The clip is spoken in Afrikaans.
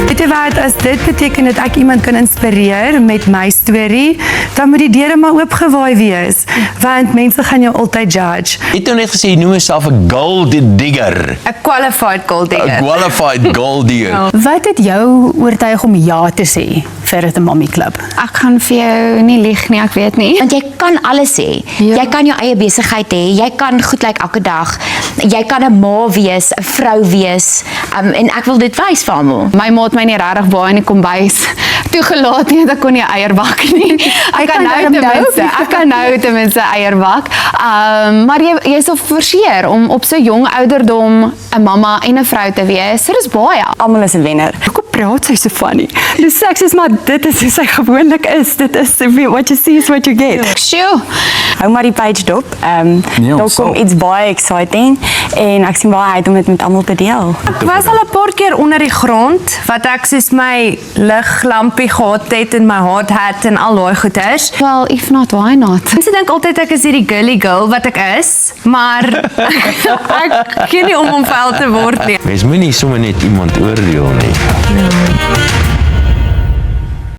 Weet jy wat, as dit beteken dat ek iemand kan inspireer met my storie, dan moet die deure maar oopgewaai wees, want mense gaan jou altyd judge. Jy het nou net gesê, jy noem jouself 'n gold digger. 'n qualified gold digger. 'n qualified gold digger. Wat het jou oortuig om ja te sê vir 'n Mami Klub? Ek gaan vir jou nie lieg nie, ek weet nie. Want jy kan alles hê. Jy kan jou eie besigheid hê. Jy kan goed lyk elke dag. Jy kan 'n ma wees, 'n vrou wees. En ek wil dit wys vir almal. My ma het my nie regtig baie in die kombuis toegelaat nie, dat ek kon nie eier bak nie. Ek kan nou ten minste eier bak. Maar jy is op forceer om op so jong ouderdom 'n mamma en 'n vrou te wees. So dis baie. Almal is 'n wenner. Hoekom praat sy so funny? Die seks is maar dit is hoe sy gewoonlik is. Dit is what you see is what you get. Sjoe. Hou maar die page dop. Daar kom iets baie exciting en ek sien baie uit om dit met almal te deel. Ek was al 'n paar keer onder die grond, wat ek soos my liglampie gehad het en my hard hat en al daai goeders. Well, if not, why not? Mense dink altyd ek is hierdie girly girl wat ek is, maar ek gee nie om vuil te word nie. Mens moenie sommer net iemand oordeel nie.